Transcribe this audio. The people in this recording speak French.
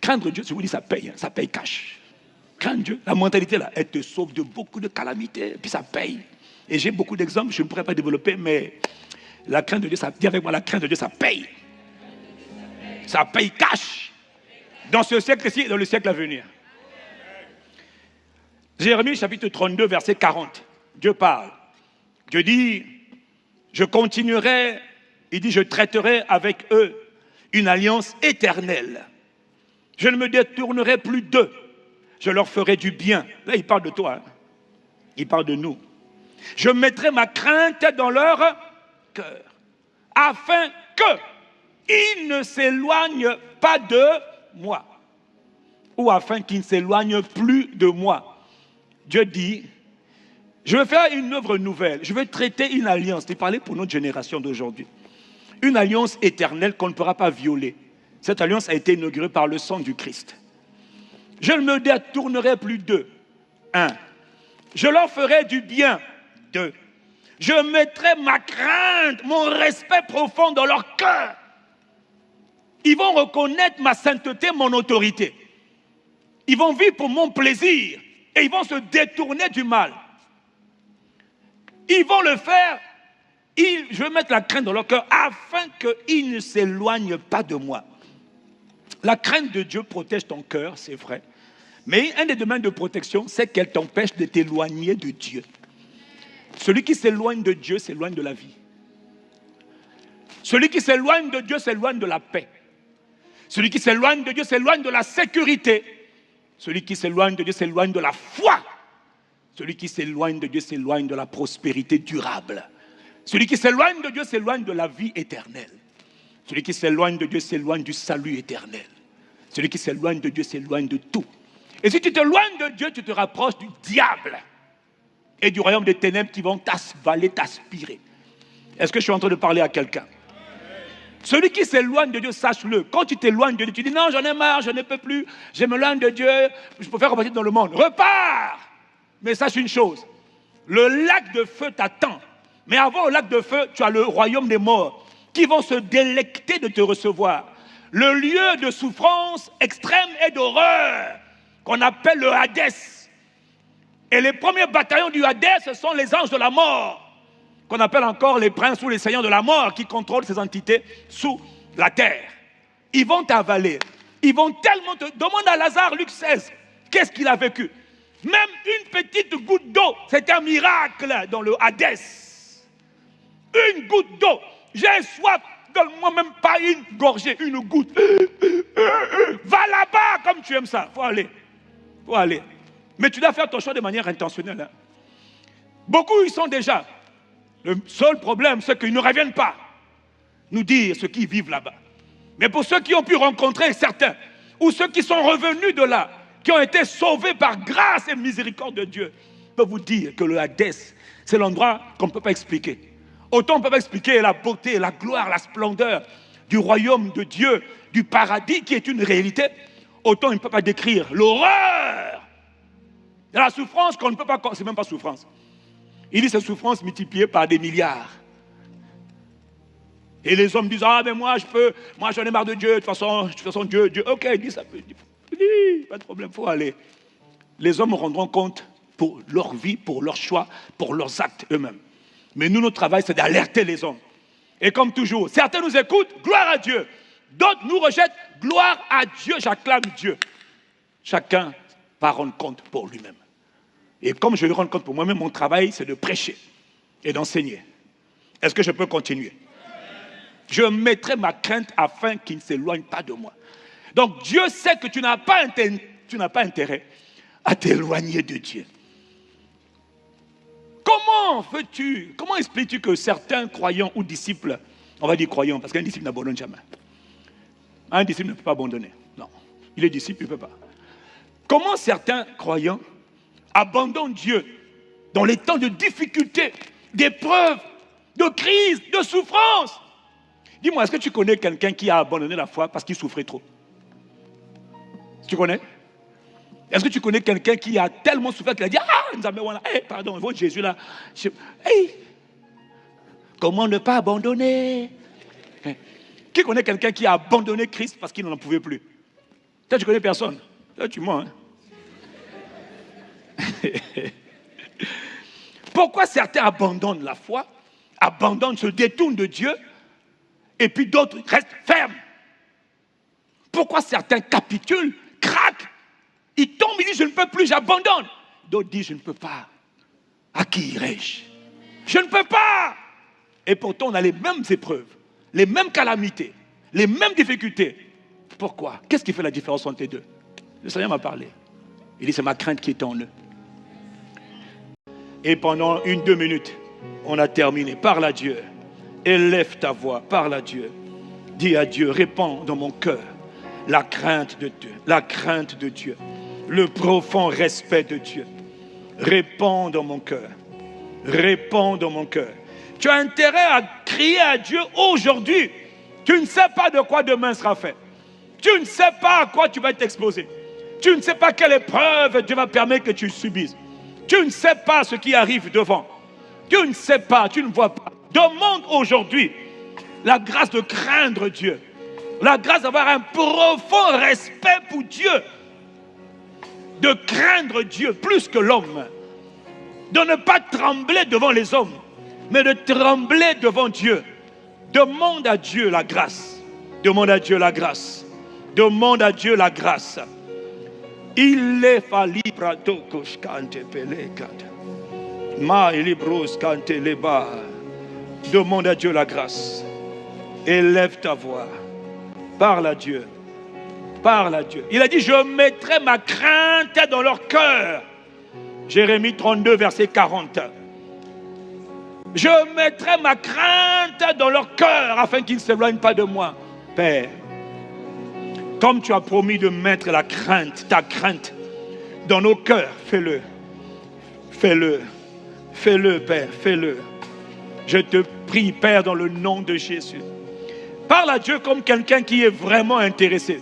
Craindre Dieu, je vous dis, ça paye cash. Craindre Dieu, la mentalité là, elle te sauve de beaucoup de calamités, puis ça paye. Et j'ai beaucoup d'exemples, je ne pourrais pas développer, mais la crainte de Dieu, ça, dis avec moi, la crainte de Dieu, ça paye. Ça paye cash. Dans ce siècle-ci et dans le siècle à venir. Jérémie chapitre 32, verset 40. Dieu parle. Dieu dit, je continuerai, il dit, je traiterai avec eux une alliance éternelle. Je ne me détournerai plus d'eux. Je leur ferai du bien. Là, il parle de toi. Hein. Il parle de nous. Je mettrai ma crainte dans leur cœur, afin qu'ils ne s'éloignent pas de moi, ou afin qu'ils ne s'éloignent plus de moi. Dieu dit, je vais faire une œuvre nouvelle, je vais traiter une alliance, il parlait pour notre génération d'aujourd'hui, une alliance éternelle qu'on ne pourra pas violer. Cette alliance a été inaugurée par le sang du Christ. Je ne me détournerai plus d'eux. 1. Je leur ferai du bien. 2. Je mettrai ma crainte, mon respect profond dans leur cœur. Ils vont reconnaître ma sainteté, mon autorité. Ils vont vivre pour mon plaisir et ils vont se détourner du mal. Ils vont le faire. Je vais mettre la crainte dans leur cœur afin qu'ils ne s'éloignent pas de moi. La crainte de Dieu protège ton cœur, c'est vrai. Mais un des domaines de protection, c'est qu'elle t'empêche de t'éloigner de Dieu. Celui qui s'éloigne de Dieu s'éloigne de la vie. Celui qui s'éloigne de Dieu s'éloigne de la paix. Celui qui s'éloigne de Dieu s'éloigne de la sécurité. Celui qui s'éloigne de Dieu s'éloigne de la foi. Celui qui s'éloigne de Dieu s'éloigne de la prospérité durable. Celui qui s'éloigne de Dieu s'éloigne de la vie éternelle. Celui qui s'éloigne de Dieu s'éloigne du salut éternel. Celui qui s'éloigne de Dieu s'éloigne de tout. Et si tu t'éloignes de Dieu, tu te rapproches du diable et du royaume des ténèbres qui vont t'avaler, t'aspirer. Est-ce que je suis en train de parler à quelqu'un? Celui qui s'éloigne de Dieu, sache-le. Quand tu t'éloignes de Dieu, tu dis non, j'en ai marre, je ne peux plus, je m'éloigne de Dieu, je préfère repartir dans le monde. Repars! Mais sache une chose, le lac de feu t'attend. Mais avant le lac de feu, tu as le royaume des morts qui vont se délecter de te recevoir. Le lieu de souffrance extrême et d'horreur qu'on appelle le Hadès. Et les premiers bataillons du Hadès, ce sont les anges de la mort, qu'on appelle encore les princes ou les seigneurs de la mort, qui contrôlent ces entités sous la terre. Ils vont t'avaler. Ils vont tellement te... Demande à Lazare, Luc 16, qu'est-ce qu'il a vécu? Même une petite goutte d'eau, c'est un miracle dans le Hadès. Une goutte d'eau. J'ai soif, donne-moi même pas une gorgée, une goutte. Va là-bas comme tu aimes ça. Faut aller. Faut aller. Mais tu dois faire ton choix de manière intentionnelle. Hein. Beaucoup y sont déjà. Le seul problème, c'est qu'ils ne reviennent pas nous dire ce qu'ils vivent là-bas. Mais pour ceux qui ont pu rencontrer certains, ou ceux qui sont revenus de là, qui ont été sauvés par grâce et miséricorde de Dieu, je peux vous dire que le Hadès, c'est l'endroit qu'on ne peut pas expliquer. Autant on ne peut pas expliquer la beauté, la gloire, la splendeur du royaume de Dieu, du paradis qui est une réalité, autant il ne peut pas décrire l'horreur de la souffrance qu'on ne peut pas... C'est même pas souffrance. Il dit cette souffrance multipliée par des milliards. Et les hommes disent, ah mais moi j'en ai marre de Dieu, de toute façon Dieu, ok, il dit ça peut, pas de problème, il faut aller. Les hommes rendront compte pour leur vie, pour leurs choix, pour leurs actes eux-mêmes. Mais nous, notre travail, c'est d'alerter les hommes. Et comme toujours, certains nous écoutent, gloire à Dieu. D'autres nous rejettent, gloire à Dieu, j'acclame Dieu. Chacun va rendre compte pour lui-même. Et comme je vais rendre compte pour moi-même, mon travail, c'est de prêcher et d'enseigner. Est-ce que je peux continuer? Je mettrai ma crainte afin qu'il ne s'éloigne pas de moi. Donc Dieu sait que tu n'as pas intérêt à t'éloigner de Dieu. Comment expliques-tu que certains croyants ou disciples, on va dire croyants, parce qu'un disciple n'abandonne jamais. Un disciple ne peut pas abandonner. Non, il est disciple, il ne peut pas. Comment certains croyants abandonnent Dieu dans les temps de difficulté, d'épreuves, de crise, de souffrance? Dis-moi, est-ce que tu connais quelqu'un qui a abandonné la foi parce qu'il souffrait trop? Tu connais? Est-ce que tu connais quelqu'un qui a tellement souffert qu'il a dit, pardon, votre Jésus là, comment ne pas abandonner? Qui connaît quelqu'un qui a abandonné Christ parce qu'il n'en pouvait plus? Toi, tu connais personne. Toi, tu mens. Pourquoi certains abandonnent la foi, se détournent de Dieu, et puis d'autres restent fermes? Pourquoi certains capitulent, craquent, ils tombent, ils disent je ne peux plus, j'abandonne. D'autres disent je ne peux pas. À qui irai-je? Je ne peux pas. Et pourtant on a les mêmes épreuves, les mêmes calamités, les mêmes difficultés. Pourquoi? Qu'est-ce qui fait la différence entre les deux? Le Seigneur m'a parlé. Il dit c'est ma crainte qui est en eux. Et pendant 1-2 minutes, on a terminé. Parle à Dieu. Élève ta voix. Parle à Dieu. Dis à Dieu, répands dans mon cœur la crainte de Dieu. La crainte de Dieu. Le profond respect de Dieu. Répands dans mon cœur. Répands dans mon cœur. Tu as intérêt à crier à Dieu aujourd'hui. Tu ne sais pas de quoi demain sera fait. Tu ne sais pas à quoi tu vas t'exposer. Tu ne sais pas quelle épreuve Dieu va permettre que tu subisses. Tu ne sais pas ce qui arrive devant. Tu ne sais pas, tu ne vois pas. Demande aujourd'hui la grâce de craindre Dieu. La grâce d'avoir un profond respect pour Dieu. De craindre Dieu plus que l'homme. De ne pas trembler devant les hommes, mais de trembler devant Dieu. Demande à Dieu la grâce. Demande à Dieu la grâce. Demande à Dieu la grâce. Il est fallu prato koshkante pelekata. Ma ilibros kante leba. Demande à Dieu la grâce. Élève ta voix. Parle à Dieu. Parle à Dieu. Il a dit, je mettrai ma crainte dans leur cœur. Jérémie 32, verset 40. Je mettrai ma crainte dans leur cœur afin qu'ils ne s'éloignent pas de moi. Père, comme tu as promis de mettre la crainte, ta crainte, dans nos cœurs, fais-le. Fais-le. Fais-le, Père, fais-le. Je te prie, Père, dans le nom de Jésus. Parle à Dieu comme quelqu'un qui est vraiment intéressé.